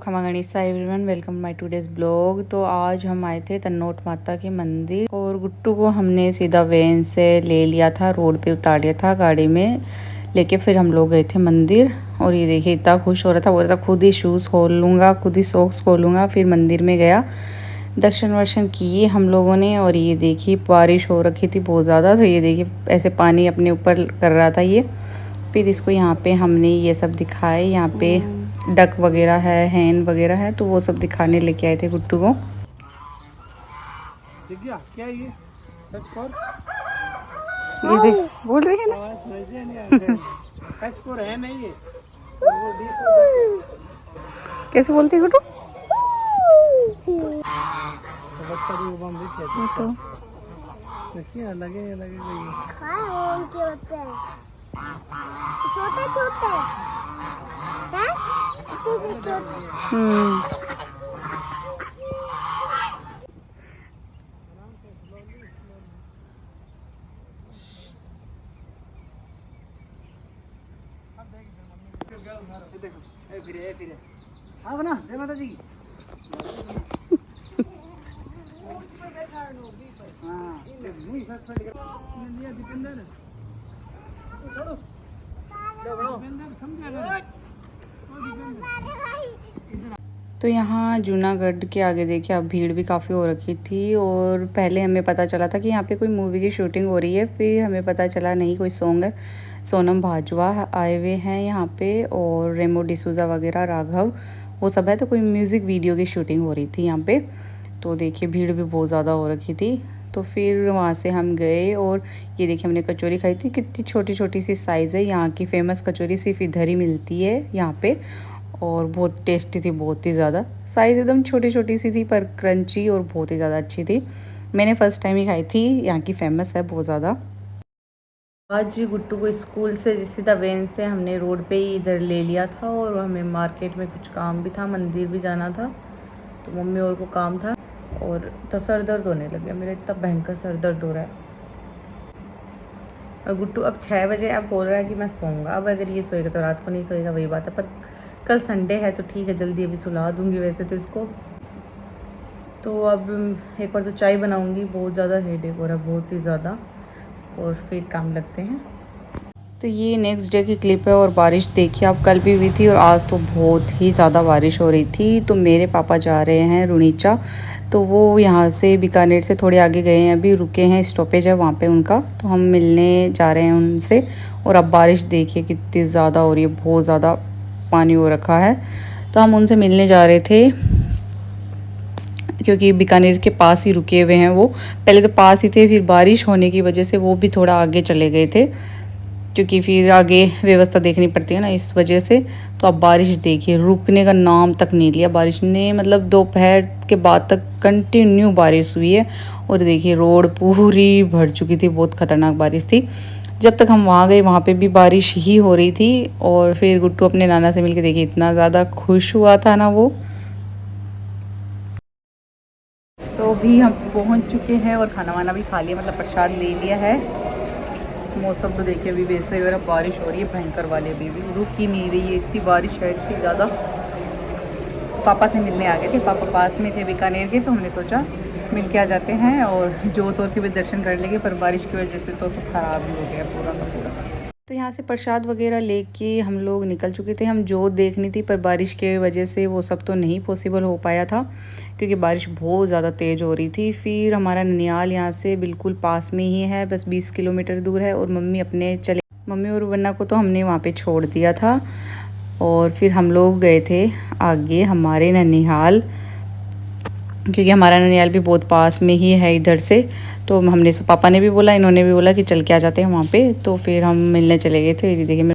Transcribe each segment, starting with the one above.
खमा गणिसा everyone, welcome my today's blog. तो आज हम आए थे तन्नोट माता के मंदिर और गुट्टू को हमने सीधा वैन से ले लिया था, रोड पे उतार लिया था गाड़ी में लेके। फिर हम लोग गए थे मंदिर और ये देखिए इतना खुश हो रहा था, बोल रहा था खुद ही शूज़ खोल लूँगा, खुद ही सॉक्स खोलूँगा। फिर मंदिर में गया, दर्शन वर्शन किए हम लोगों ने। और ये देखिए बारिश हो रखी थी बहुत ज़्यादा, तो ये देखिए ऐसे पानी अपने ऊपर कर रहा था ये। फिर इसको यहाँ पे हमने ये सब दिखाए, यहाँ पे डक वगैरह है, हैन वगैरह है, तो वो सब दिखाने लेके आए थे गुट्टू को। दिख गया क्या ये? टच फॉर ये देख बोल रहे हैं ना, आवाज समझे नहीं? टच फॉर है नहीं ये, वो डी कैसे बोलते हैं गुट्टू? तो बच्चा भी बम दिख जाता तो देखिए, लगे गई हाँ, उनके बच्चे छोटे छोटे हैं, इतने छोटे। फिर हाँ बना जय माता जी। तो यहाँ जूनागढ़ के आगे देखिए अब भीड़ भी काफ़ी हो रखी थी। और पहले हमें पता चला था कि यहाँ पे कोई मूवी की शूटिंग हो रही है, फिर हमें पता चला नहीं, कोई सॉन्ग है। सोनम बाजवा आए हुए हैं यहाँ पे और रेमो डिसूजा वगैरह, राघव, वो सब है। तो कोई म्यूज़िक वीडियो की शूटिंग हो रही थी यहाँ पे। तो देखिए भीड़ भी बहुत ज़्यादा हो रखी थी। तो फिर वहाँ से हम गए और ये देखिए हमने कचौरी खाई थी, कितनी छोटी छोटी सी साइज़ है। यहाँ की फ़ेमस कचौरी सिर्फ इधर ही मिलती है यहाँ पे, और बहुत टेस्टी थी, बहुत ही ज़्यादा। साइज़ एकदम छोटी छोटी सी थी पर क्रंची और बहुत ही ज़्यादा अच्छी थी। मैंने फ़र्स्ट टाइम ही खाई थी, यहाँ की फ़ेमस है बहुत ज़्यादा। आज गुट्टू को स्कूल से सीधा वैन से हमने रोड पे ही इधर ले लिया था और हमें मार्केट में कुछ काम भी था, मंदिर भी जाना था, तो मम्मी और को काम था। और तो सर दर्द होने लग गया मेरा, इतना भयंकर सर दर्द हो रहा है। और गुट्टू अब 6 बजे अब बोल रहा है कि मैं सोऊंगा। अब अगर ये सोएगा तो रात को नहीं सोएगा, वही बात है। पर कल संडे है तो ठीक है, जल्दी अभी सुला दूंगी वैसे तो इसको। तो अब एक बार तो चाय बनाऊंगी, बहुत ज़्यादा हेडेक हो रहा है, बहुत ही ज़्यादा, और फिर काम लगते हैं। तो ये नेक्स्ट डे की क्लिप है। और बारिश देखिए आप, कल भी हुई थी और आज तो बहुत ही ज़्यादा बारिश हो रही थी। तो मेरे पापा जा रहे हैं रुनीचा, तो वो यहाँ से बीकानेर से थोड़े आगे गए हैं, अभी रुके हैं, स्टॉपेज है वहाँ पे उनका, तो हम मिलने जा रहे हैं उनसे। और अब बारिश देखिए कितनी ज़्यादा हो रही है, बहुत ज़्यादा पानी हो रखा है। तो हम उनसे मिलने जा रहे थे क्योंकि बीकानेर के पास ही रुके हुए हैं वो। पहले तो पास ही थे, फिर बारिश होने की वजह से वो भी थोड़ा आगे चले गए थे, क्योंकि फिर आगे व्यवस्था देखनी पड़ती है ना, इस वजह से। तो अब बारिश देखिए रुकने का नाम तक नहीं लिया बारिश ने, मतलब दोपहर के बाद तक कंटिन्यू बारिश हुई है। और देखिए रोड पूरी भर चुकी थी, बहुत ख़तरनाक बारिश थी। जब तक हम वहाँ गए वहाँ पे भी बारिश ही हो रही थी। और फिर गुट्टू अपने नाना से मिलके देखिए इतना ज़्यादा खुश हुआ था ना वो। तो अभी हम पहुँच चुके हैं और खाना वाना भी खा लिया, मतलब प्रसाद ले लिया है। मौसम तो देखिए अभी वैसे ही हो रहा, बारिश हो रही है भयंकर वाली, अभी भी रुक ही नहीं रही है, इतनी बारिश है, इतनी ज़्यादा। पापा से मिलने आ गए थे, पापा पास में थे बीकानेर के, तो हमने सोचा मिल के आ जाते हैं और जोत और के भी दर्शन कर लेंगे। पर बारिश की वजह से तो सब ख़राब ही हो गया पूरा का पूरा। तो यहाँ से प्रसाद वगैरह लेके हम लोग निकल चुके थे। हम जोत देखनी थी पर बारिश की वजह से वो सब तो नहीं पॉसिबल हो पाया था, क्योंकि बारिश बहुत ज़्यादा तेज़ हो रही थी। फिर हमारा ननिहाल यहाँ से बिल्कुल पास में ही है, बस 20 किलोमीटर दूर है। और मम्मी और वन्ना को तो हमने वहाँ पे छोड़ दिया था। और फिर हम लोग गए थे आगे हमारे ननिहाल, क्योंकि हमारा ननिहाल भी बहुत पास में ही है इधर से। तो हमने पापा ने भी बोला, इन्होंने भी बोला कि चल के आ जाते हैं वहाँ पे। तो फिर हम मिलने चले गए थे। देखिए मैं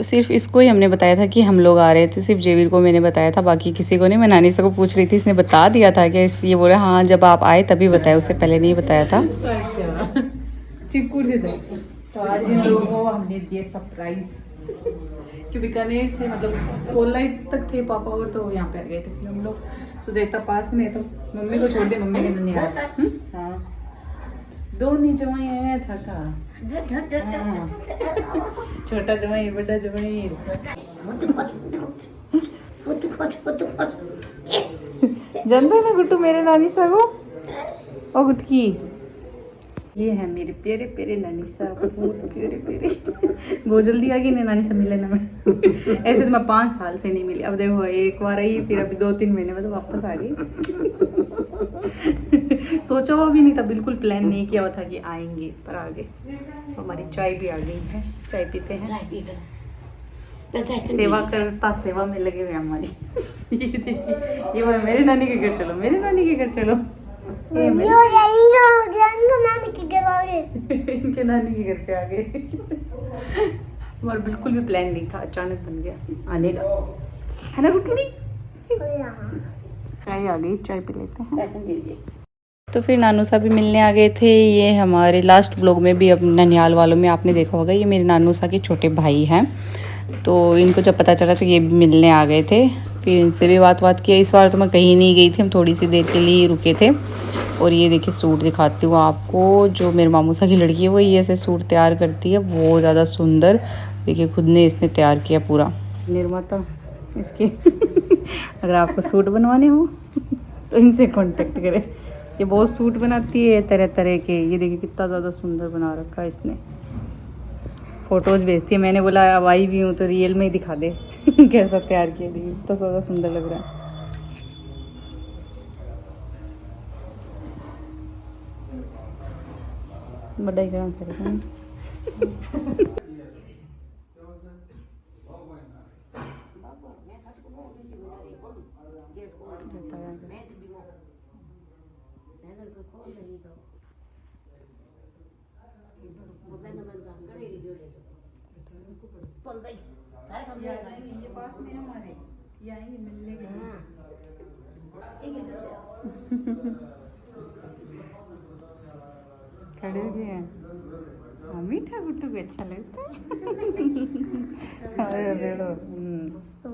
सिर्फ इसको ही हमने बताया था कि हम लोग आ रहे थे, सिर्फ जेवीर को मैंने बताया था, बाकी किसी को नहीं। मैं नानी से को पूछ रही थी, इसने बता दिया था कि ये बोल रहा हाँ जब आप आए तभी बताया, उससे पहले नहीं बताया था। तो आज इन लोगों को हमने दिए सरप्राइज, कि बीकानेर से मतलब कोलाई तक थे पापा और, तो यहाँ पे आ गए थे फिर हम लोग। तो देखता पास में, तो मम्मी को छोड़ दे, मम्मी के नहीं आया। हाँ दो नहीं जवाई आया था का, छोटा जवाई बड़ा जवाई। जानते हो ना गुट्टू मेरे नानी सा को और गुटकी, ये है मेरे प्यारे प्यारे नानी सा, बहुत प्यारे प्यारे। बहुत जल्दी आ गई नहीं नानी से मिले ना मैं। ऐसे तो मैं 5 साल से नहीं मिली, अब देखो एक बार आई, फिर अभी 2-3 महीने में तो वापस आ गई। सोचा हुआ भी नहीं था, बिल्कुल प्लान नहीं किया हुआ था कि आएंगे, पर आ गए। हमारी चाय भी आ गई है, चाय पीते हैं। सेवा करता सेवा में लगे हुए हमारी। ये देखिए, ये बोला मेरे नानी के घर चलो, मेरे नानी के घर चलो। ये नानी के घर आ गए। इनके नानी के घर पे आ गए। हमारा बिल्कुल भी प्लान नहीं था, अचानक बन गया आने का, है ना गुटुड़ी? चाय आ गई, चाय पी लेते हैं। तो फिर नानू साहब भी मिलने आ गए थे। ये हमारे लास्ट ब्लॉग में भी, अब ननिहाल वालों में आपने देखा होगा, ये मेरे नानू साहब के छोटे भाई हैं। तो इनको जब पता चला तो ये भी मिलने आ गए थे, फिर इनसे भी बात किया। इस बार तो मैं कहीं नहीं गई थी, हम थोड़ी सी देर के लिए रुके थे। और ये देखिए सूट दिखाती हूँ आपको, जो मेरे मामू साहब की लड़की है वो ये ऐसे सूट तैयार करती है, बहुत ज़्यादा सुंदर। देखिए खुद ने इसने तैयार किया पूरा, निर्माता इसके। अगर आपको सूट बनवाने हो तो इनसे कांटेक्ट करें, ये बहुत सूट बनाती है तरह तरह के। ये देखिए कितना ज़्यादा सुंदर बना रखा है इसने, फोटोज़ भेजती है। मैंने बोला अब आई भी हूँ तो रियल में ही दिखा दे कैसा तैयार किया। देखिए इतना ज़्यादा सुंदर लग रहा है। बड़ा ही करना चाहिए। ये पास में हमारे ये आएंगे मिलने के लिए। खड़े हुए हैं। हाँ, मीठा गुट्टू को अच्छा लगता है। तो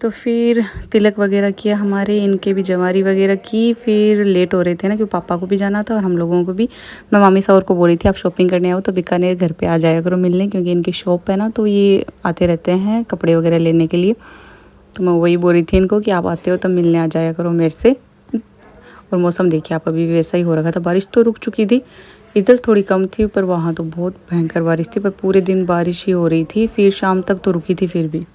तो फिर तिलक वगैरह किया हमारे, इनके भी जवारी वगैरह की। फिर लेट हो रहे थे ना, क्योंकि पापा को भी जाना था और हम लोगों को भी। मैं मामी साहब को बोल रही थी आप शॉपिंग करने आओ तो बीकानेर घर पे आ जाया करो मिलने, क्योंकि इनकी शॉप है ना, तो ये आते रहते हैं कपड़े वगैरह लेने के लिए। तो मैं वही बोल रही थी इनको कि आप आते हो तो मिलने आ जाया करो मेरे से। और मौसम देखिए आप, अभी भी वैसा ही हो रखा था। बारिश तो रुक चुकी थी, इधर थोड़ी कम थी, पर वहाँ तो बहुत भयंकर बारिश थी। पर पूरे दिन बारिश ही हो रही थी, फिर शाम तक तो रुकी थी फिर भी।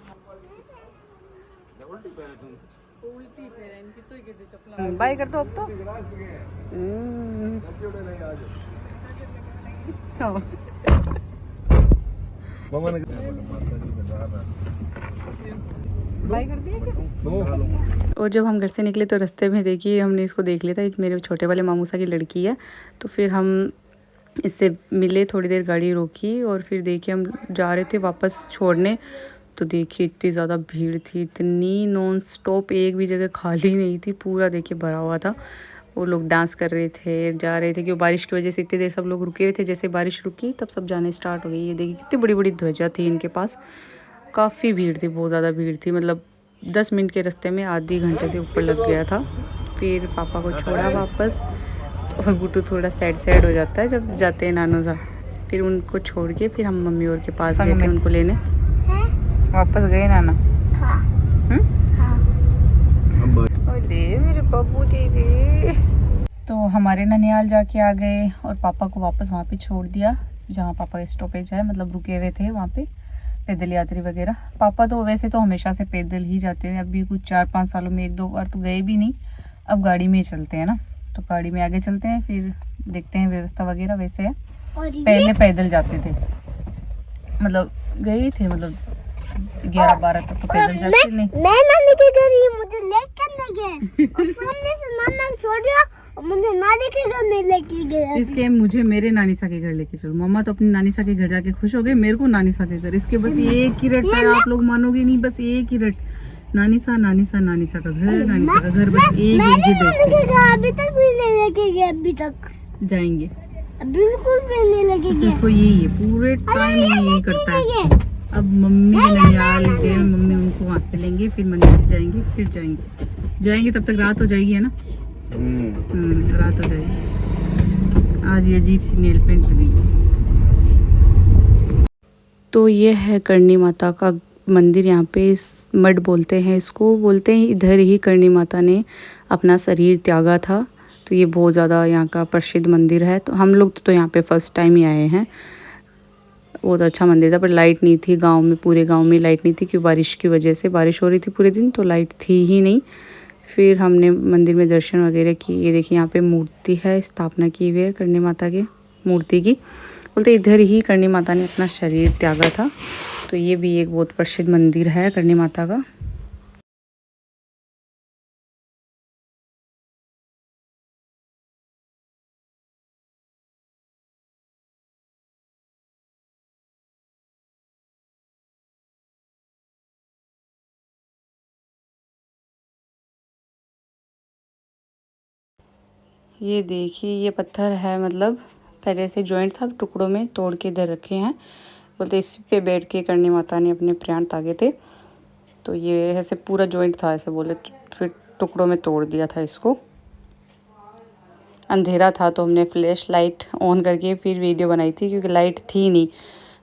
बाय कर दो अब तो। बाय कर दिया क्या? और जब हम घर से निकले तो रास्ते में देखिए हमने इसको देख लिया था, मेरे छोटे वाले मामूसा की लड़की है। तो फिर हम इससे मिले, थोड़ी देर गाड़ी रोकी और फिर देखिए हम जा रहे थे वापस छोड़ने। तो देखिए इतनी ज़्यादा भीड़ थी, इतनी नॉन स्टॉप, एक भी जगह खाली नहीं थी, पूरा देखिए भरा हुआ था। वो लोग डांस कर रहे थे, जा रहे थे, क्योंकि बारिश की वजह से इतनी देर सब लोग रुके हुए थे। जैसे बारिश रुकी तब सब जाने स्टार्ट हो गई। ये देखिए कितनी बड़ी बड़ी ध्वजा थी इनके पास, काफ़ी भीड़ थी, बहुत ज़्यादा भीड़ थी। मतलब 10 मिनट के रास्ते में आधे घंटे से ऊपर लग गया था। फिर पापा को छोड़ा वापस, और गुट्टू थोड़ा सैड हो जाता है जब जाते हैं नानू साहब। फिर उनको छोड़ के फिर हम मम्मी और के पास गए थे उनको लेने। वापस गए नाना? हाँ। ओले मेरे बाबू दीदी। तो हमारे ननिहाल जाके आ गए और पापा को वापस वहाँ पे छोड़ दिया जहाँ पापा का स्टॉपेज है, मतलब रुके हुए थे वहाँ पे पैदल यात्री वगैरह। पापा तो वैसे तो हमेशा से पैदल ही जाते हैं, अभी कुछ 4-5 सालों में 1-2 बार तो गए भी नहीं, अब गाड़ी में ही चलते हैं ना। तो गाड़ी में आगे चलते हैं, फिर देखते हैं व्यवस्था वगैरह वैसे है। पहले पैदल जाते थे, मतलब गए थे, मतलब 11-12 तक तो पैदल जाते नहीं। मैं नानी के घर ही मुझे लेकर नहीं गए और सामने से नाना छोड़ दिया और मुझे नानी के घर नहीं लेके गए। इसके मुझे मेरे नानी सा के घर लेके चलो। मम्मा तो अपनी नानी सा के घर जाके खुश हो गए, मेरे को नानी सा के घर। इसके बस एक ही रट है, आप लोग मानोगे नहीं, बस एक ही रट, नानी सा का घर, नानी सा का घर, बस एक ही दोस्त। अभी तक भी नहीं लेके गए, अभी तक जाएंगे, बिल्कुल भी नहीं लेके गए। इसको यही है, पूरे टाइम यही करता है। अब मम्मी ननियाल गए, मम्मी उनको वहाँ से लेंगे, फिर मंदिर जाएंगे, फिर जाएंगे तब तक रात हो जाएगी, है ना। रात हो जाएगी। आज ये अजीब सी नेल पेंट लगी। तो ये है करणी माता का मंदिर। यहाँ पे मठ बोलते हैं इसको, बोलते हैं इधर ही करणी माता ने अपना शरीर त्यागा था। तो ये बहुत ज़्यादा यहाँ का प्रसिद्ध मंदिर है। तो हम लोग तो यहाँ पे फर्स्ट टाइम ही आए हैं। बहुत अच्छा मंदिर था, पर लाइट नहीं थी गांव में, पूरे गांव में लाइट नहीं थी, क्योंकि बारिश की वजह से, बारिश हो रही थी पूरे दिन, तो लाइट थी ही नहीं। फिर हमने मंदिर में दर्शन वगैरह किए। ये देखिए यहाँ पे मूर्ति है, स्थापना की हुई है करणी माता के मूर्ति की। बोलते इधर ही करणी माता ने अपना शरीर त्यागा था। तो ये भी एक बहुत प्रसिद्ध मंदिर है करणी माता का। ये देखिए ये पत्थर है, मतलब पहले से जॉइंट था, टुकड़ों में तोड़ के इधर रखे हैं। बोलते इस पे बैठ के करणी माता ने अपने प्राण त्यागे थे। तो ये ऐसे पूरा जॉइंट था, ऐसे बोले, फिर टुकड़ों में तोड़ दिया था इसको। अंधेरा था तो हमने फ्लैश लाइट ऑन करके फिर वीडियो बनाई थी, क्योंकि लाइट थी नहीं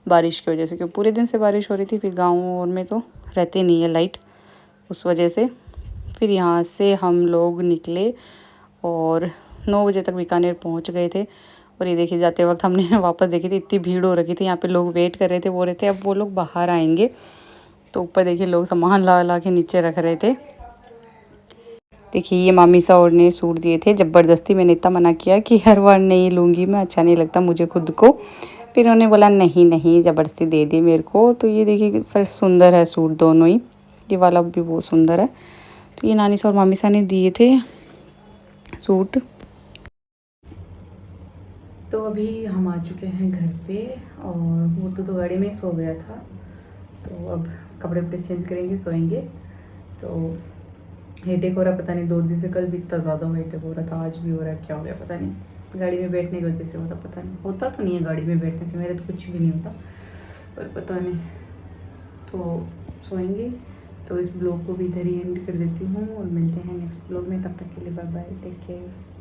बारिश की वजह से, क्योंकि पूरे दिन से बारिश हो रही थी। फिर गाँव और में तो रहते नहीं है लाइट, उस वजह से। फिर यहाँ से हम लोग निकले और 9 बजे तक बीकानेर पहुँच गए थे। और ये देखिए जाते वक्त हमने वापस देखी थी, इतनी भीड़ हो रखी थी यहाँ पे, लोग वेट कर रहे थे, बोल रहे थे अब वो लोग बाहर आएंगे। तो ऊपर देखिए लोग सामान ला ला के नीचे रख रहे थे। देखिए ये मामी साहब ने सूट दिए थे ज़बरदस्ती। मैंने इतना मना किया कि हर बार नहीं लूँगी मैं, अच्छा नहीं लगता मुझे खुद को। फिर उन्होंने बोला नहीं नहीं, ज़बरदस्ती दे दी मेरे को। तो ये देखिए फिर सुंदर है सूट दोनों ही, ये वाला भी बहुत सुंदर है। तो ये नानी साहब और मामी साहब ने दिए थे सूट। तो अभी हम आ चुके हैं घर पे, और मोटू तो गाड़ी में सो गया था। तो अब कपड़े वपड़े चेंज करेंगे, सोएंगे। तो हेडेक हो रहा, पता नहीं 2 दिन से, कल भी इतना ज़्यादा हेडेक हो रहा था, आज भी हो रहा है, क्या हो गया पता नहीं। गाड़ी में बैठने की वजह से हो रहा, पता नहीं, होता तो नहीं है गाड़ी में बैठने से, मेरे तो कुछ भी नहीं होता, पर पता नहीं। तो सोएंगे। तो इस ब्लॉग को भी इधर ही एंड कर देती हूँ, और मिलते हैं नेक्स्ट ब्लॉग में। तब तक के लिए बाय बाय, टेक केयर।